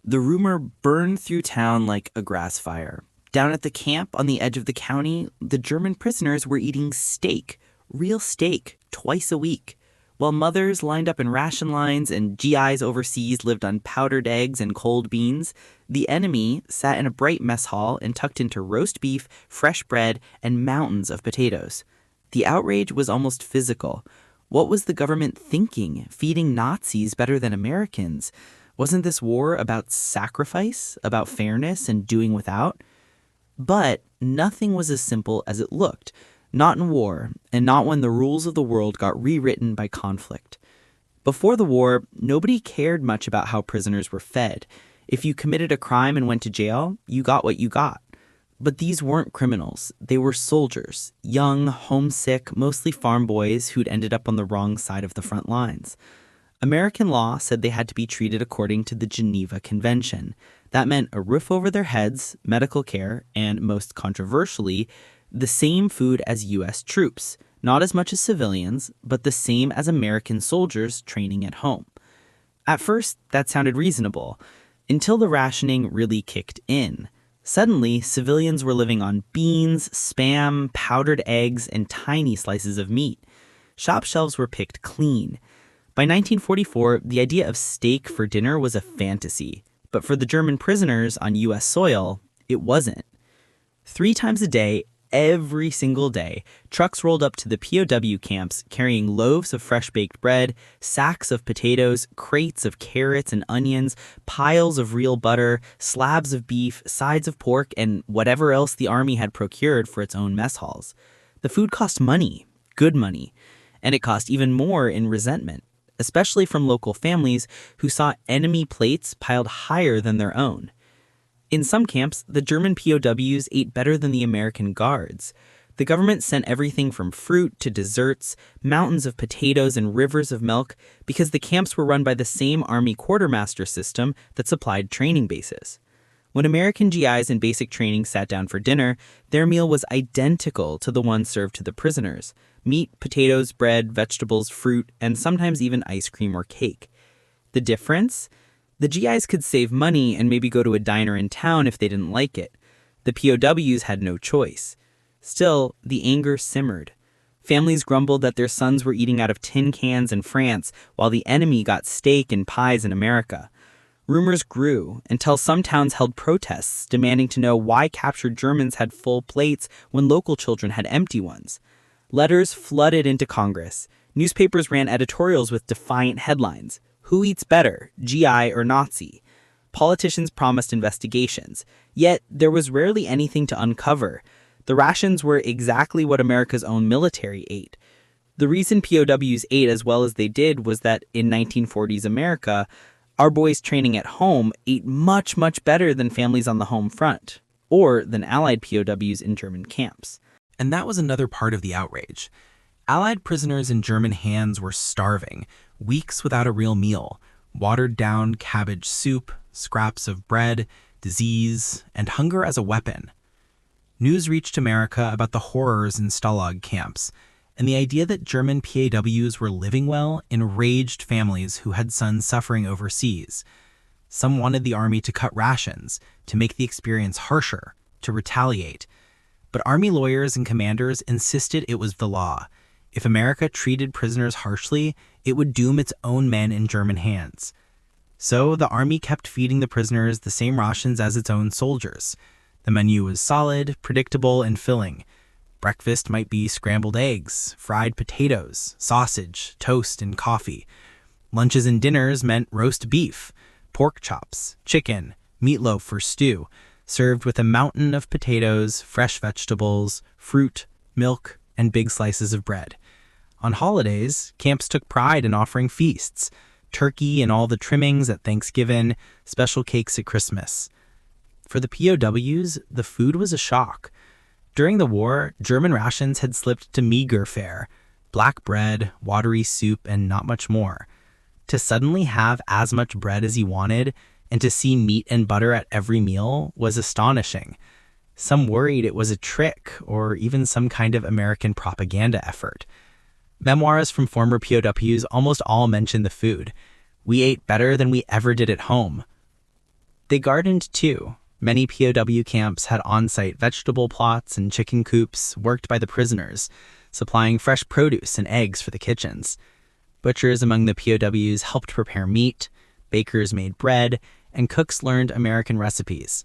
The rumor burned through town like a grass fire. Down at the camp on the edge of the county, the German prisoners were eating steak, real steak, twice a week, while mothers lined up in ration lines and GIs overseas lived on powdered eggs and cold beans. The enemy sat in a bright mess hall and tucked into roast beef, fresh bread, and mountains of potatoes. The outrage was almost physical. What was the government thinking, feeding Nazis better than Americans? Wasn't this war about sacrifice, about fairness and doing without? But nothing was as simple as it looked. Not in war, and not when the rules of the world got rewritten by conflict. Before the war, nobody cared much about how prisoners were fed. If you committed a crime and went to jail, you got what you got. But these weren't criminals. They were soldiers, young, homesick, mostly farm boys who'd ended up on the wrong side of the front lines. American law said they had to be treated according to the Geneva Convention. That meant a roof over their heads, medical care, and, most controversially, the same food as U.S. troops, not as much as civilians, but the same as American soldiers training at home. At first, that sounded reasonable, until the rationing really kicked in. Suddenly, civilians were living on beans, Spam, powdered eggs, and tiny slices of meat. Shop shelves were picked clean. By 1944, the idea of steak for dinner was a fantasy, but for the German prisoners on U.S. soil, it wasn't. 3 times a day, every single day, trucks rolled up to the POW camps carrying loaves of fresh-baked bread, sacks of potatoes, crates of carrots and onions, piles of real butter, slabs of beef, sides of pork, and whatever else the army had procured for its own mess halls. The food cost money, good money, and it cost even more in resentment, especially from local families who saw enemy plates piled higher than their own. In some camps, the German POWs ate better than the American guards. The government sent everything from fruit to desserts, mountains of potatoes and rivers of milk, because the camps were run by the same army quartermaster system that supplied training bases. When American GIs in basic training sat down for dinner, their meal was identical to the one served to the prisoners: meat, potatoes, bread, vegetables, fruit, and sometimes even ice cream or cake. The difference? The GIs could save money and maybe go to a diner in town if they didn't like it. The POWs had no choice. Still, the anger simmered. Families grumbled that their sons were eating out of tin cans in France, while the enemy got steak and pies in America. Rumors grew until some towns held protests demanding to know why captured Germans had full plates when local children had empty ones. Letters flooded into Congress. Newspapers ran editorials with defiant headlines. Who eats better, GI or Nazi? Politicians promised investigations, yet there was rarely anything to uncover. The rations were exactly what America's own military ate. The reason POWs ate as well as they did was that in 1940s America, our boys training at home ate much, much better than families on the home front, or than Allied POWs in German camps. And that was another part of the outrage. Allied prisoners in German hands were starving, weeks without a real meal, watered-down cabbage soup, scraps of bread, disease, and hunger as a weapon. News reached America about the horrors in Stalag camps, and the idea that German POWs were living well enraged families who had sons suffering overseas. Some wanted the army to cut rations, to make the experience harsher, to retaliate. But army lawyers and commanders insisted it was the law. If America treated prisoners harshly, it would doom its own men in German hands. So the army kept feeding the prisoners the same rations as its own soldiers. The menu was solid, predictable, and filling. Breakfast might be scrambled eggs, fried potatoes, sausage, toast, and coffee. Lunches and dinners meant roast beef, pork chops, chicken, meatloaf or stew, served with a mountain of potatoes, fresh vegetables, fruit, milk, and big slices of bread. On holidays, camps took pride in offering feasts, turkey and all the trimmings at Thanksgiving, special cakes at Christmas. For the POWs, the food was a shock. During the war, German rations had slipped to meager fare: black bread, watery soup, and not much more. To suddenly have as much bread as he wanted, and to see meat and butter at every meal, was astonishing. Some worried it was a trick, or even some kind of American propaganda effort. Memoirs from former POWs almost all mention the food. We ate better than we ever did at home. They gardened too. Many POW camps had on-site vegetable plots and chicken coops worked by the prisoners, supplying fresh produce and eggs for the kitchens. Butchers among the POWs helped prepare meat, bakers made bread, and cooks learned American recipes.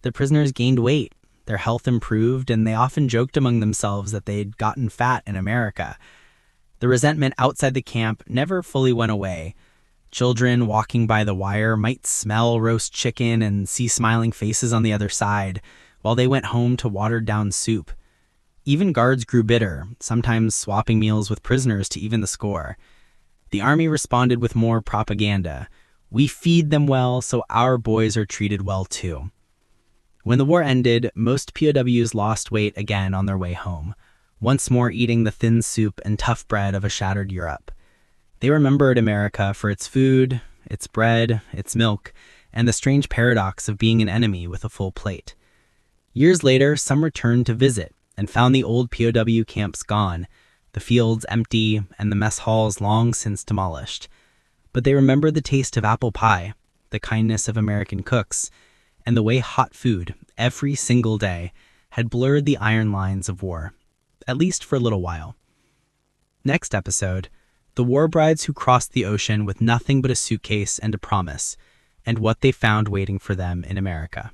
The prisoners gained weight, their health improved, and they often joked among themselves that they'd gotten fat in America. The resentment outside the camp never fully went away. Children walking by the wire might smell roast chicken and see smiling faces on the other side, while they went home to watered-down soup. Even guards grew bitter, sometimes swapping meals with prisoners to even the score. The army responded with more propaganda. We feed them well, so our boys are treated well too. When the war ended, most POWs lost weight again on their way home, once more eating the thin soup and tough bread of a shattered Europe. They remembered America for its food, its bread, its milk, and the strange paradox of being an enemy with a full plate. Years later, some returned to visit and found the old POW camps gone, the fields empty, and the mess halls long since demolished. But they remembered the taste of apple pie, the kindness of American cooks, and the way hot food, every single day, had blurred the iron lines of war, at least for a little while. Next episode, the war brides who crossed the ocean with nothing but a suitcase and a promise, and what they found waiting for them in America.